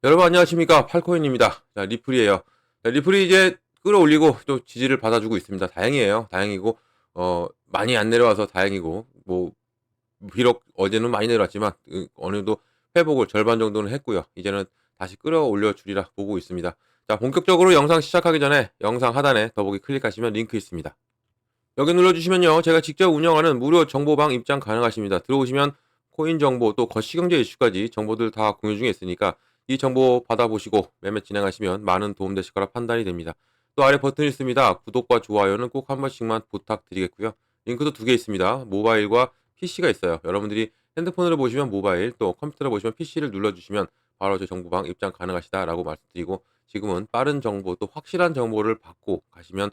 여러분 안녕하십니까? 팔코인입니다. 자, 리플이에요. 자, 리플이 이제 끌어올리고 또 지지를 받아주고 있습니다. 다행이에요. 다행이고, 많이 안 내려와서 다행이고, 뭐, 비록 어제는 많이 내려왔지만, 어느 정도 회복을 절반 정도는 했고요. 이제는 다시 끌어올려 주리라 보고 있습니다. 자, 본격적으로 영상 시작하기 전에 영상 하단에 더보기 클릭하시면 링크 있습니다. 여기 눌러주시면요. 제가 직접 운영하는 무료 정보방 입장 가능하십니다. 들어오시면 코인 정보 또 거시경제 이슈까지 정보들 다 공유 중에 있으니까 이 정보 받아보시고 매매 진행하시면 많은 도움 되실 거라 판단이 됩니다. 또 아래 버튼이 있습니다. 구독과 좋아요는 꼭 한 번씩만 부탁드리겠고요. 링크도 두 개 있습니다. 모바일과 PC가 있어요. 여러분들이 핸드폰으로 보시면 모바일 또 컴퓨터로 보시면 PC를 눌러주시면 바로 제 정보방 입장 가능하시다라고 말씀드리고 지금은 빠른 정보 또 확실한 정보를 받고 가시면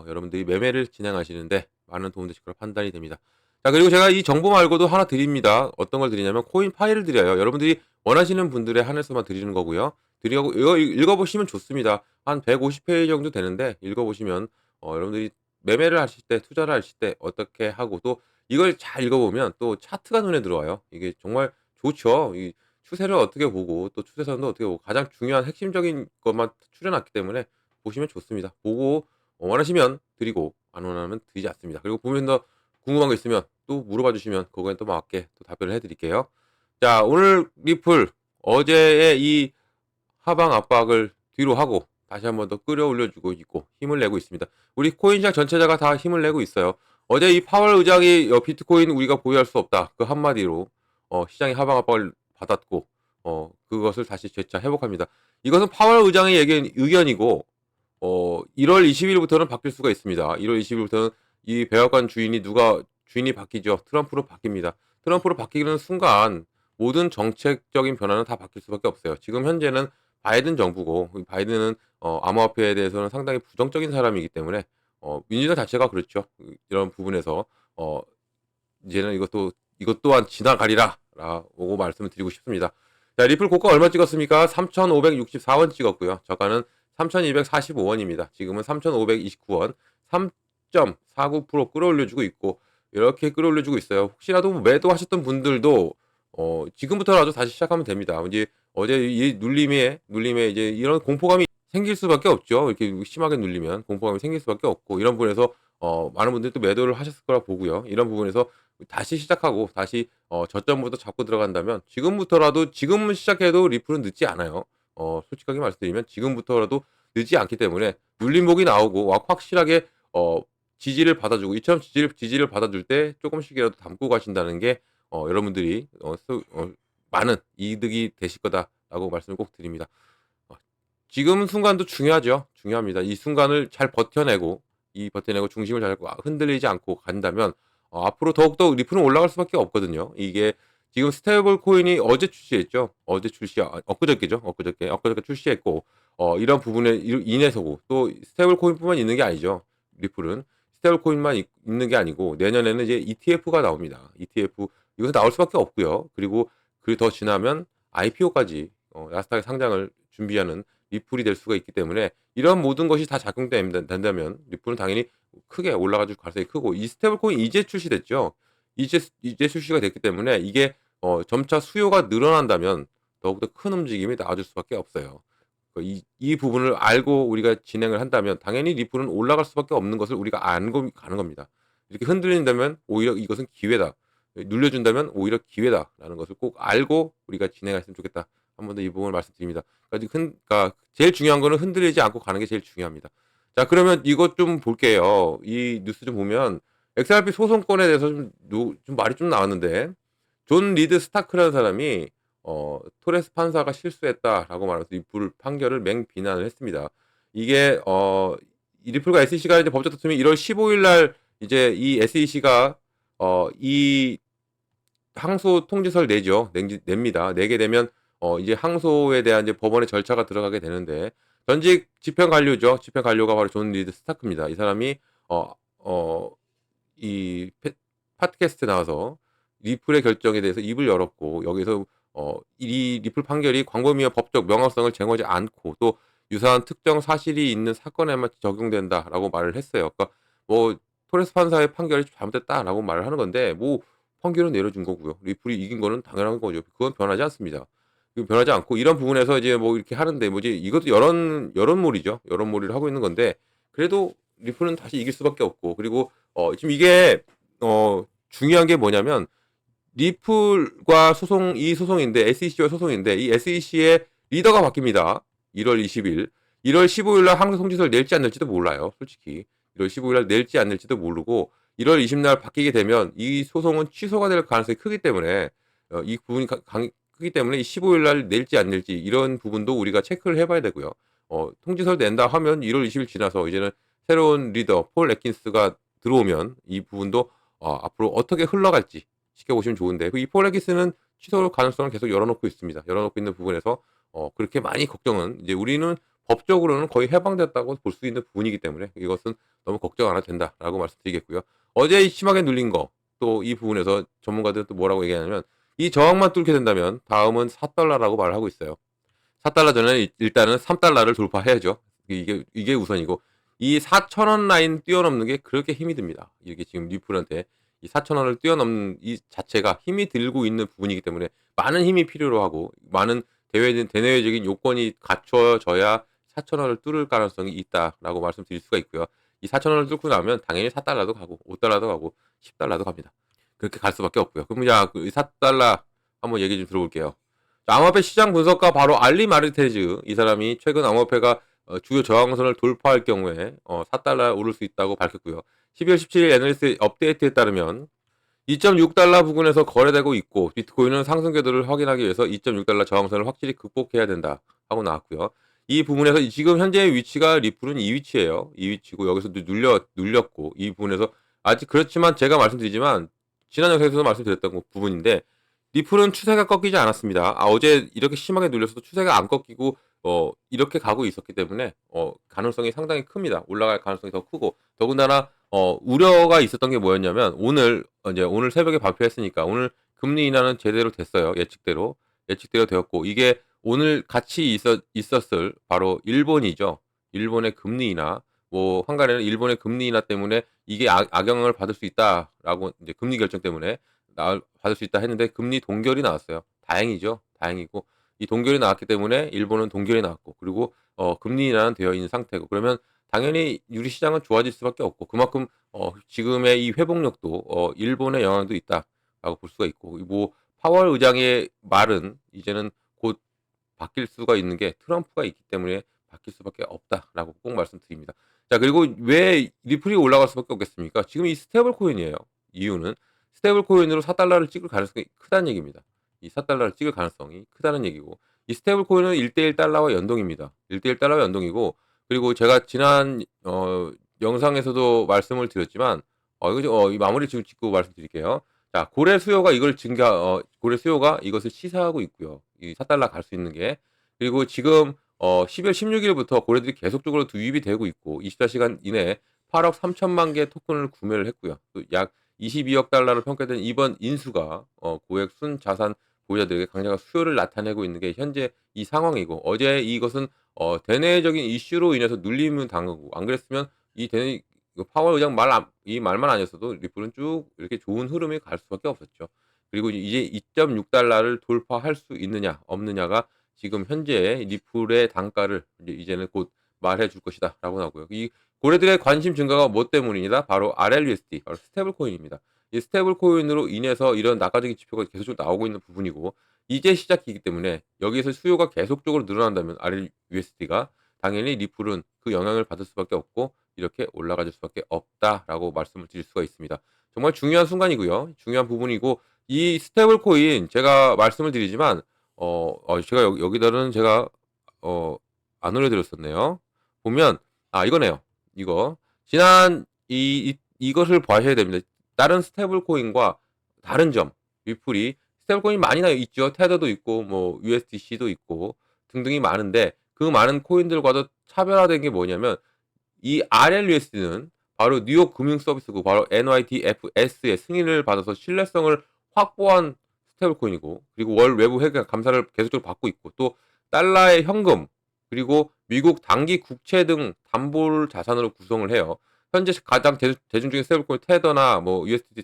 여러분들이 매매를 진행하시는데 많은 도움 되실 거라 판단이 됩니다. 자, 그리고 제가 이 정보 말고도 하나 드립니다. 어떤 걸 드리냐면 코인 파일을 드려요. 여러분들이 원하시는 분들에 한해서만 드리는 거고요. 드리고 이거 읽어보시면 좋습니다. 한 150페이지 정도 되는데 읽어보시면 여러분들이 매매를 하실 때 투자를 하실 때 어떻게 하고 또 이걸 잘 읽어보면 또 차트가 눈에 들어와요. 이게 정말 좋죠. 이 추세를 어떻게 보고 또 추세선도 어떻게 보고 가장 중요한 핵심적인 것만 추려놨기 때문에 보시면 좋습니다. 보고 원하시면 드리고 안 원하면 드리지 않습니다. 그리고 보면 더 궁금한 거 있으면 또 물어봐 주시면 그거에 또 맞게 또 답변을 해 드릴게요. 자, 오늘 리플 어제의 이 하방 압박을 뒤로 하고 다시 한번 더 끌어올려 주고 있고 힘을 내고 있습니다. 우리 코인 시장 전체자가 다 힘을 내고 있어요. 어제 이 파월 의장이 비트코인 우리가 보유할 수 없다. 그 한마디로 시장이 하방 압박을 받았고 그것을 다시 재차 회복합니다. 이것은 파월 의장의 의견이고 1월 20일부터는 바뀔 수가 있습니다. 1월 20일부터는 이 백악관 주인이 바뀌죠. 트럼프로 바뀝니다. 트럼프로 바뀌는 순간 모든 정책적인 변화는 다 바뀔 수밖에 없어요. 지금 현재는 바이든 정부고 바이든은 암호화폐에 대해서는 상당히 부정적인 사람이기 때문에 민주당 자체가 그렇죠. 이런 부분에서 어, 이제는 이것 또한 지나가리라라고 말씀을 드리고 싶습니다. 자, 리플 고가 얼마 찍었습니까? 3,564원 찍었고요. 저가는 3,245원입니다. 지금은 3,529원, 3.49% 끌어올려주고 있고 이렇게 끌어올려주고 있어요. 혹시라도 매도하셨던 분들도 지금부터라도 다시 시작하면 됩니다. 이제 어제 이 눌림에 이제 이런 공포감이 생길 수밖에 없죠. 이렇게 심하게 눌리면 공포감이 생길 수밖에 없고 이런 부분에서 많은 분들이 또 매도를 하셨을 거라 보고요. 이런 부분에서 다시 시작하고 다시 저점부터 잡고 들어간다면 지금부터라도 지금 시작해도 리플은 늦지 않아요. 솔직하게 말씀드리면 지금부터라도 늦지 않기 때문에 눌림목이 나오고 확실하게 지지를 받아주고 이처럼 지지를 받아줄 때 조금씩이라도 담고 가신다는 게 여러분들이 많은 이득이 되실 거다라고 말씀을 꼭 드립니다. 어, 지금 순간도 중요하죠. 중요합니다. 이 순간을 잘 버텨내고 이 버텨내고 중심을 잘 잡고 흔들리지 않고 간다면 앞으로 더욱더 리플은 올라갈 수밖에 없거든요. 이게 지금 스테이블 코인이 어제 출시했죠. 어제 출시 엊그저께죠. 엊그저께 출시했고 이런 부분에 인해서고 또 스테이블 코인뿐만 있는 게 아니죠. 리플은 스테이블 코인만 있는 게 아니고 내년에는 이제 ETF가 나옵니다. ETF 이것은 나올 수밖에 없고요. 그리고 그 더 지나면 IPO까지 나스닥에 상장을 준비하는 리플이 될 수가 있기 때문에 이런 모든 것이 다 작용된다면 리플은 당연히 크게 올라가 줄 가능성이 크고 이 스테이블 코인 이제 출시됐죠. 이제 출시가 됐기 때문에 이게 점차 수요가 늘어난다면 더욱더 큰 움직임이 나와줄 수밖에 없어요. 이 부분을 알고 우리가 진행을 한다면 당연히 리플은 올라갈 수밖에 없는 것을 우리가 알고 가는 겁니다. 이렇게 흔들린다면 오히려 이것은 기회다. 눌려준다면 오히려 기회다라는 것을 꼭 알고 우리가 진행했으면 좋겠다. 한 번 더 이 부분을 말씀드립니다. 그러니까 제일 중요한 거는 흔들리지 않고 가는 게 제일 중요합니다. 자, 그러면 이것 좀 볼게요. 이 뉴스 좀 보면 XRP 소송권에 대해서 좀 말이 좀 나왔는데 존 리드 스타크라는 사람이 토레스 판사가 실수했다라고 말하면서 이 불 판결을 맹비난을 했습니다. 이게 이 리플과 SEC가 이제 법적 다툼이 1월 15일 날 이제 이 SEC가 이 항소 통지서를 냅니다. 내게 되면 이제 항소에 대한 이제 법원의 절차가 들어가게 되는데 전직 집행 관료죠. 집행 관료가 바로 존 리드 스타크입니다. 이 사람이 어, 어, 이 팟캐스트 나와서 리플의 결정에 대해서 입을 열었고 여기서 이 리플 판결이 광범위한 법적 명확성을 쟁하지 않고 또 유사한 특정 사실이 있는 사건에만 적용된다라고 말을 했어요. 그러니까 뭐 토레스 판사의 판결이 잘못됐다라고 말을 하는 건데 뭐 판결은 내려준 거고요. 리플이 이긴 거는 당연한 거죠. 그건 변하지 않습니다. 변하지 않고 이런 부분에서 이제 뭐 이렇게 하는데 뭐지 이것도 여론몰이죠. 여론몰이를 하고 있는 건데 그래도 리플은 다시 이길 수밖에 없고 그리고 지금 이게 중요한 게 뭐냐면 리플과 이 소송인데 SEC와 소송인데 이 SEC의 리더가 바뀝니다. 1월 20일. 1월 15일 날 항소 통지서를 낼지 안 낼지도 몰라요. 솔직히. 1월 15일 날 낼지 안 낼지도 모르고 1월 20일 날 바뀌게 되면 이 소송은 취소가 될 가능성이 크기 때문에 이 부분이 크기 때문에 이 15일 날 낼지 안 낼지 이런 부분도 우리가 체크를 해봐야 되고요. 통지서를 낸다 하면 1월 20일 지나서 이제는 새로운 리더 폴 애킨스가 들어오면 이 부분도 앞으로 어떻게 흘러갈지 지켜보시면 좋은데 이 폴 애킨스는 취소 가능성을 계속 열어놓고 있습니다. 열어놓고 있는 부분에서 그렇게 많이 걱정은 이제 우리는 법적으로는 거의 해방됐다고 볼 수 있는 부분이기 때문에 이것은 너무 걱정 안 해도 된다라고 말씀드리겠고요. 어제 심하게 눌린 거 또 이 부분에서 전문가들은 또 뭐라고 얘기하냐면 이 저항만 뚫게 된다면 다음은 4달러라고 말을 하고 있어요. 4달러 전에 일단은 3달러를 돌파해야죠. 이게 우선이고 이 4,000원 라인 뛰어넘는 게 그렇게 힘이 듭니다. 이게 지금 리플한테 이 4,000원을 뛰어넘는 이 자체가 힘이 들고 있는 부분이기 때문에 많은 힘이 필요로 하고 많은 대내외적인 요건이 갖춰져야 4,000원을 뚫을 가능성이 있다라고 말씀드릴 수가 있고요. 이 4,000원을 뚫고 나면 당연히 4달러도 가고 5달러도 가고 10달러도 갑니다. 그렇게 갈 수밖에 없고요. 그럼 야, 그 4달러 한번 얘기 좀 들어볼게요. 암호화폐 시장 분석가 바로 알리 마르테즈 이 사람이 최근 암호화폐가 주요 저항선을 돌파할 경우에 4달러 오를 수 있다고 밝혔고요. 12월 17일 애널리스트 업데이트에 따르면 2.6달러 부근에서 거래되고 있고 비트코인은 상승 궤도를 확인하기 위해서 2.6달러 저항선을 확실히 극복해야 된다 하고 나왔고요. 이 부분에서 지금 현재의 위치가 리플은 이 위치예요. 이 위치고 여기서도 눌렸고 이 부분에서 아직 그렇지만 제가 말씀드리지만 지난 영상에서도 말씀드렸던 부분인데 리플은 추세가 꺾이지 않았습니다. 어제 이렇게 심하게 눌렸어도 추세가 안 꺾이고 이렇게 가고 있었기 때문에 가능성이 상당히 큽니다. 올라갈 가능성이 더 크고 더군다나 우려가 있었던 게 뭐였냐면 오늘 새벽에 발표했으니까 오늘 금리 인하는 제대로 됐어요. 예측대로 되었고 이게 오늘 같이 있었을 바로 일본이죠. 일본의 금리 인하 뭐 한간에는 일본의 금리 인하 때문에 이게 악영향을 받을 수 있다라고 이제 금리 결정 때문에 받을 수 있다 했는데 금리 동결이 나왔어요. 다행이죠. 다행이고 이 동결이 나왔기 때문에 일본은 동결이 나왔고 그리고 금리 인하는 되어 있는 상태고 그러면 당연히 유리 시장은 좋아질 수밖에 없고 그만큼 지금의 이 회복력도 일본의 영향도 있다라고 볼 수가 있고 뭐 파월 의장의 말은 이제는 곧 바뀔 수가 있는 게 트럼프가 있기 때문에 바뀔 수밖에 없다라고 꼭 말씀드립니다. 자 그리고 왜 리플이 올라갈 수밖에 없겠습니까? 지금 이 스테이블 코인이에요. 이유는 스테이블 코인으로 4달러를 찍을 가능성이 크다는 얘기입니다. 이 4달러를 찍을 가능성이 크다는 얘기고 이 스테이블 코인은 1대1 달러와 연동입니다. 1대1 달러와 연동이고 그리고 제가 지난 영상에서도 말씀을 드렸지만 이 마무리 짓고 말씀드릴게요. 자, 고래 수요가 이것을 시사하고 있고요. 이 4달러 갈 수 있는 게. 그리고 지금 10월 16일부터 고래들이 계속적으로 유입이 되고 있고 24시간 이내에 8억 3천만 개 토큰을 구매를 했고요. 또 약 22억 달러로 평가된 이번 인수가 고액 순자산 보유자들에게 강력한 수요를 나타내고 있는 게 현재 이 상황이고 어제 이것은 대내적인 이슈로 인해서 눌림을 당하고 안 그랬으면 파월 의장 이 말만 아니었어도 리플은 쭉 이렇게 좋은 흐름이 갈 수밖에 없었죠. 그리고 이제 2.6달러를 돌파할 수 있느냐 없느냐가 지금 현재 리플의 단가를 이제는 곧 말해 줄 것이다라고 나오고요. 이 고래들의 관심 증가가 뭐 때문이냐? 바로 RLUSD, 바로 스테이블 코인입니다. 이 스테이블 코인으로 인해서 이런 낙관적인 지표가 계속적으로 나오고 있는 부분이고 이제 시작이기 때문에 여기에서 수요가 계속적으로 늘어난다면 RLUSD가 당연히 리플은 그 영향을 받을 수밖에 없고 이렇게 올라갈 수밖에 없다라고 말씀을 드릴 수가 있습니다. 정말 중요한 순간이고요. 중요한 부분이고 이 스테이블 코인 제가 말씀을 드리지만 제가 여기다는 제가 안 올려드렸었네요. 보면 이거네요. 이거 지난 이것을 봐셔야 됩니다. 다른 스테이블 코인과 다른 점 리플이 스테이블 코인이 많이 있죠. 테더도 있고 뭐 USDC도 있고 등등이 많은데 그 많은 코인들과도 차별화된 게 뭐냐면 이 RLUSD는 바로 뉴욕 금융 서비스국 바로 NYDFS의 승인을 받아서 신뢰성을 확보한 스테이블 코인이고 그리고 월 외부 회계 감사를 계속적으로 받고 있고 또 달러의 현금 그리고 미국 단기 국채 등 담보 자산으로 구성을 해요. 현재 가장 대중적인 스테이블 코인 테더나 뭐 USDT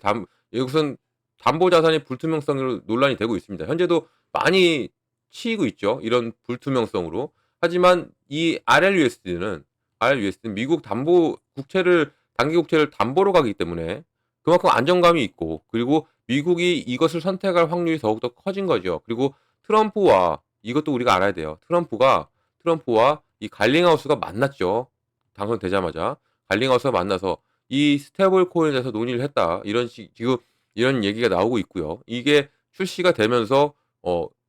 이것은 담보 자산의 불투명성으로 논란이 되고 있습니다. 현재도 많이 치이고 있죠. 이런 불투명성으로. 하지만 이 RLUSD는 미국 담보 국채를 단기 국채를 담보로 가기 때문에 그만큼 안정감이 있고, 그리고 미국이 이것을 선택할 확률이 더욱더 커진 거죠. 그리고 트럼프와 이것도 우리가 알아야 돼요. 트럼프와 이 갈링하우스가 만났죠. 당선되자마자 갈링하우스가 만나서 이 스테이블 코인에 대해서 논의를 했다. 지금 이런 얘기가 나오고 있고요. 이게 출시가 되면서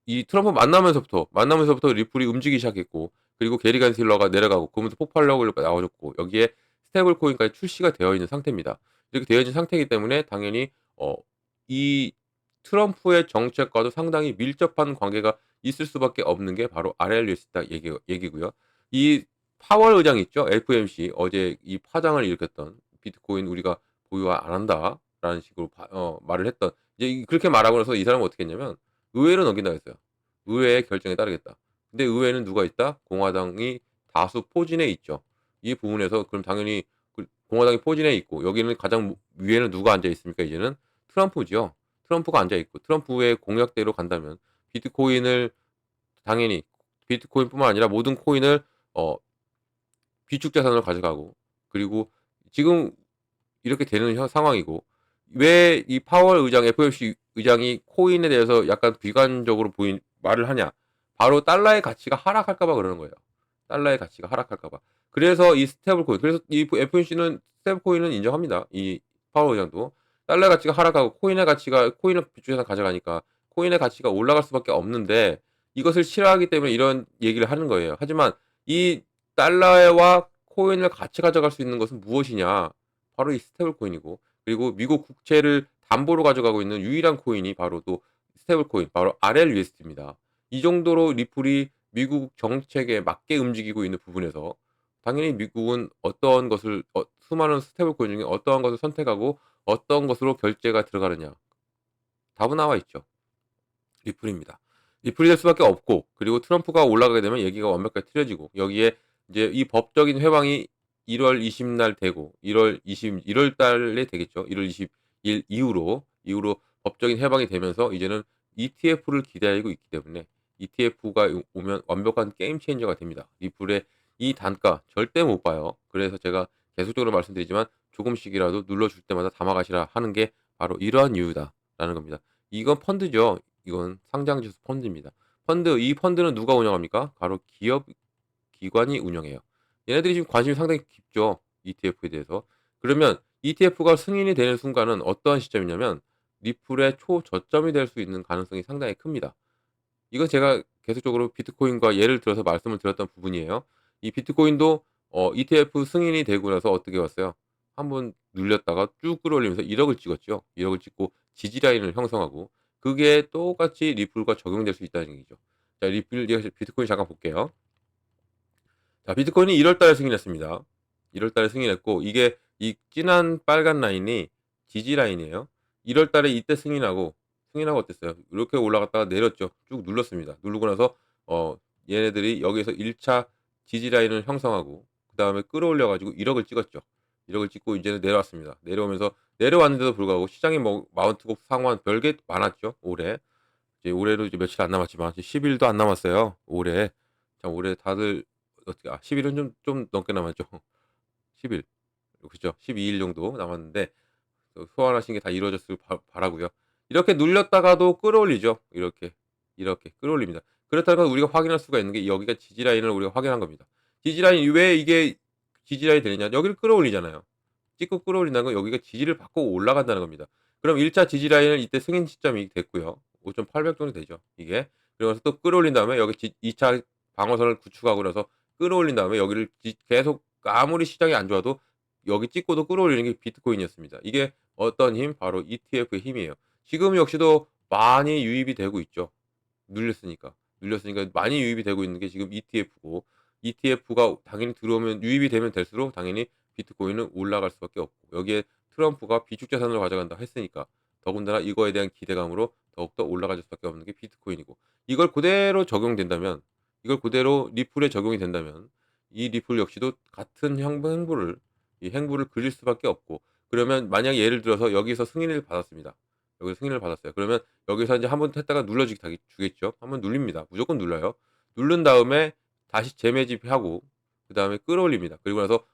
이 트럼프 만나면서부터 리플이 움직이기 시작했고, 그리고 게리 간실러가 내려가고, 그러면서 폭발력을 나와줬고, 여기에 스테이블 코인까지 출시가 되어 있는 상태입니다. 이렇게 되어 있는 상태이기 때문에 당연히 이 트럼프의 정책과도 상당히 밀접한 관계가 있을 수밖에 없는 게 바로 RLUS다 얘기고요. 이 파월 의장 있죠? FOMC 어제 이 파장을 일으켰던, 비트코인 우리가 보유 안 한다라는 식으로 말을 했던, 이제 그렇게 말하고 나서 이 사람은 어떻게 했냐면 의회로 넘긴다고 했어요. 의회의 결정에 따르겠다. 근데 의회는 누가 있다? 공화당이 다수 포진해 있죠. 이 부분에서 그럼 당연히 공화당이 포진해 있고, 여기는 가장 위에는 누가 앉아 있습니까? 이제는 트럼프죠. 트럼프가 앉아 있고, 트럼프의 공약대로 간다면 비트코인을 당연히, 비트코인뿐만 아니라 모든 코인을 어 비축 자산으로 가져가고, 그리고 지금 이렇게 되는 상황이고, 왜 이 파월 의장, FOMC 의장이 코인에 대해서 약간 비관적으로 보인 말을 하냐? 바로 달러의 가치가 하락할까 봐 그러는 거예요. 달러의 가치가 하락할까 봐. 그래서 이 스테이블 코인, 그래서 이 FOMC는 스테이블 코인은 인정합니다. 이 파월 의장도 달러의 가치가 하락하고 코인을 비축해서 가져가니까 코인의 가치가 올라갈 수밖에 없는데, 이것을 싫어하기 때문에 이런 얘기를 하는 거예요. 하지만 이 달러와 코인을 같이 가져갈 수 있는 것은 무엇이냐? 바로 이 스테이블 코인이고, 그리고 미국 국채를 담보로 가져가고 있는 유일한 코인이 바로 또 스테이블 코인, 바로 RLUSD입니다. 이 정도로 리플이 미국 정책에 맞게 움직이고 있는 부분에서 당연히 미국은 수많은 스테이블 코인 중에 어떠한 것을 선택하고 어떤 것으로 결제가 들어가느냐. 답은 나와 있죠. 리플입니다. 리플이 될 수밖에 없고, 그리고 트럼프가 올라가게 되면 얘기가 완벽하게 틀어지고, 여기에 이제 이 법적인 회방이 1월 20날 되고, 1월 달에 되겠죠. 1월 20일 이후로 법적인 해방이 되면서 이제는 ETF를 기다리고 있기 때문에 ETF가 오면 완벽한 게임 체인저가 됩니다. 리플의 이 단가 절대 못 봐요. 그래서 제가 계속적으로 말씀드리지만 조금씩이라도 눌러줄 때마다 담아가시라 하는 게 바로 이러한 이유다라는 겁니다. 이건 펀드죠. 이건 상장지수 펀드입니다. 이 펀드는 누가 운영합니까? 바로 기관이 운영해요. 얘네들이 지금 관심이 상당히 깊죠. ETF에 대해서. 그러면 ETF가 승인이 되는 순간은 어떠한 시점이냐면 리플의 초저점이 될 수 있는 가능성이 상당히 큽니다. 이건 제가 계속적으로 비트코인과 예를 들어서 말씀을 드렸던 부분이에요. 이 비트코인도 ETF 승인이 되고 나서 어떻게 왔어요? 한번 눌렸다가 쭉 끌어올리면서 1억을 찍었죠. 1억을 찍고 지지 라인을 형성하고, 그게 똑같이 리플과 적용될 수 있다는 얘기죠. 자, 비트코인 잠깐 볼게요. 자, 비트코인이 1월 달에 승인했습니다. 1월 달에 승인했고, 이게 이 진한 빨간 라인이 지지 라인이에요. 1월 달에 이때 승인하고 어땠어요? 이렇게 올라갔다가 내렸죠. 쭉 눌렀습니다. 누르고 나서 얘네들이 여기에서 1차 지지 라인을 형성하고, 그다음에 끌어올려 가지고 1억을 찍었죠. 1억을 찍고 이제는 내려왔습니다. 내려왔는데도 불구하고 시장의 뭐 마운트곡 상환 별게 많았죠. 올해로 이제 며칠 안 남았지만 이제 10일도 안 남았어요. 올해. 참 올해 다들 어떻게 10일은 좀 넘게 남았죠. 10일. 그죠? 12일 정도 남았는데 소원하신 게 다 이루어졌을 바라고요. 이렇게 눌렸다가도 끌어올리죠. 이렇게 끌어올립니다. 그렇다면 우리가 확인할 수가 있는 게 여기가 지지 라인을 우리가 확인한 겁니다. 지지 라인, 왜 이게 지지 라인이 되느냐? 여기를 끌어올리잖아요. 찍고 끌어올린다는 건 여기가 지지를 받고 올라간다는 겁니다. 그럼 1차 지지 라인은 이때 승인 시점이 됐고요. 5,800 정도 되죠. 이게. 그러면서 또 끌어올린 다음에 여기 2차 방어선을 구축하고 나서 끌어올린 다음에 여기를 계속, 아무리 시장이 안 좋아도 여기 찍고도 끌어올리는 게 비트코인이었습니다. 이게 어떤 힘? 바로 ETF의 힘이에요. 지금 역시도 많이 유입이 되고 있죠. 눌렸으니까 많이 유입이 되고 있는 게 지금 ETF고, ETF가 당연히 들어오면, 유입이 되면 될수록 당연히 비트코인은 올라갈 수밖에 없고, 여기에 트럼프가 비축 자산으로 가져간다 했으니까 더군다나 이거에 대한 기대감으로 더욱더 올라갈 수밖에 없는 게 비트코인이고, 이걸 그대로 적용된다면, 이걸 그대로 리플에 적용이 된다면 이 리플 역시도 같은 이 행보를 그릴 수밖에 없고, 그러면 만약 예를 들어서 여기서 승인을 받았습니다. 여기서 승인을 받았어요. 그러면 여기서 이제 한번 했다가 주겠죠. 한번 눌립니다. 무조건 눌러요. 누른 다음에 다시 재매집하고 그다음에 끌어올립니다. 그리고 나서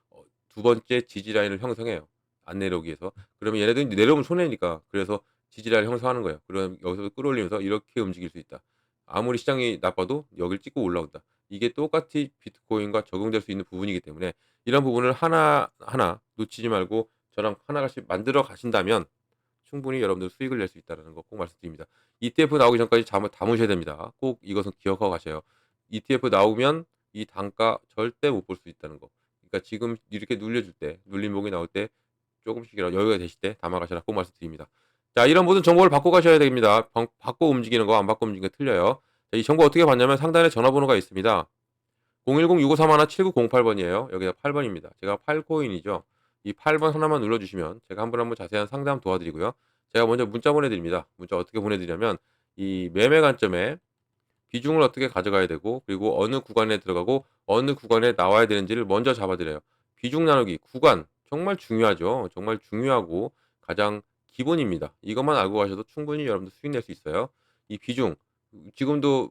두 번째 지지 라인을 형성해요, 안 내려오기 위해서. 그러면 얘네들이 내려오면 손해니까 그래서 지지 라인을 형성하는 거예요. 그럼 여기서 끌어올리면서 이렇게 움직일 수 있다. 아무리 시장이 나빠도 여기를 찍고 올라온다. 이게 똑같이 비트코인과 적용될 수 있는 부분이기 때문에 이런 부분을 하나하나 놓치지 말고 저랑 하나씩 만들어 가신다면 충분히 여러분들 수익을 낼 수 있다는 거 꼭 말씀드립니다. ETF 나오기 전까지 잠을 담으셔야 됩니다. 꼭 이것은 기억하고 가셔요. ETF 나오면 이 단가 절대 못 볼 수 있다는 거. 그러니까 지금 이렇게 눌려줄 때, 눌림목이 나올 때 조금씩이라도 여유가 되실 때 담아가셔라 꼭 말씀드립니다. 자, 이런 모든 정보를 받고 가셔야 됩니다. 받고 움직이는 거, 안 받고 움직이는 거 틀려요. 자, 이 정보 어떻게 받냐면 상단에 전화번호가 있습니다. 010-6531-7908번이에요. 여기다 8번입니다. 제가 8코인이죠. 이 8번 하나만 눌러주시면 제가 한 분 한 분 자세한 상담 도와드리고요. 제가 먼저 문자 보내드립니다. 문자 어떻게 보내드리냐면 이 매매 관점에 비중을 어떻게 가져가야 되고 그리고 어느 구간에 들어가고 어느 구간에 나와야 되는지를 먼저 잡아드려요. 비중 나누기, 구간 정말 중요하죠. 정말 중요하고 가장 기본입니다. 이것만 알고 가셔도 충분히 여러분들 수익 낼 수 있어요. 이 비중, 지금도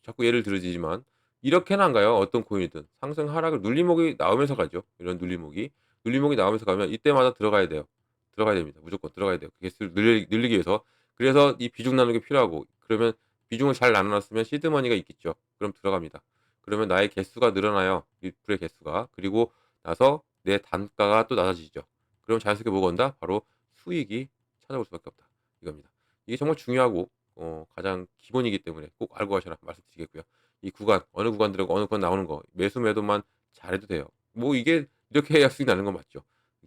자꾸 예를 들어지지만 이렇게는 안 가요. 어떤 코인이든 상승 하락을 눌림목이 나오면서 가죠. 이런 눌림목이 나오면서 가면 이때마다 들어가야 돼요. 들어가야 됩니다. 무조건 들어가야 돼요. 개수를 늘리기 위해서. 그래서 이 비중 나누기 필요하고 그러면 비중을 잘 나눠놨으면 시드머니가 있겠죠. 그럼 들어갑니다. 그러면 나의 개수가 늘어나요. 리플의 개수가. 그리고 나서 내 단가가 또 낮아지죠. 그럼 자연스럽게 뭐가 온다? 바로 수익이 찾아올 수밖에 없다. 이겁니다. 이게 정말 중요하고 가장 기본이기 때문에 꼭 알고 가셔라 말씀드리겠고요. 이 구간, 어느 구간 들어가고 어느 구간 나오는 거 매수 매도만 잘해도 돼요. 뭐 이게 이렇게 해야 수익 나는 건 맞죠.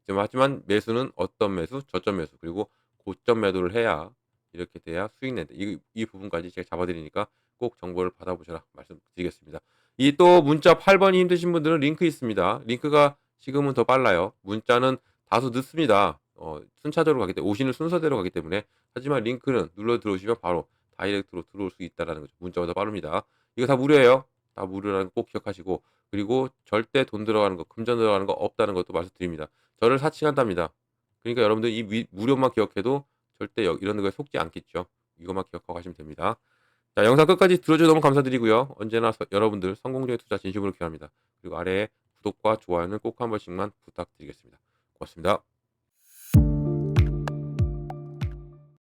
하지만 매수는 어떤 매수, 저점 매수 그리고 고점 매도를 해야 이렇게 돼야 수익 낸다. 이 부분까지 제가 잡아드리니까 꼭 정보를 받아보셔라 말씀드리겠습니다. 이 또 문자 8번이 힘드신 분들은 링크 있습니다. 링크가 지금은 더 빨라요. 문자는 다소 늦습니다. 순차적으로 가기 때문에 오시는 순서대로 가기 때문에 하지만 링크는 눌러 들어오시면 바로 다이렉트로 들어올 수 있다라는 거죠. 문자보다 빠릅니다. 이거 다 무료예요. 다 무료라는 거 꼭 기억하시고 그리고 절대 돈 들어가는 거, 금전 들어가는 거 없다는 것도 말씀드립니다. 저를 사칭한답니다. 그러니까 여러분들 이 무료만 기억해도 절대 이런 거에 속지 않겠죠. 이것만 기억하고 가시면 됩니다. 자, 영상 끝까지 들어주셔서 너무 감사드리고요. 언제나 여러분들 성공적인 투자 진심으로 기원합니다. 그리고 아래에 구독과 좋아요는 꼭 한 번씩만 부탁드리겠습니다. 고맙습니다.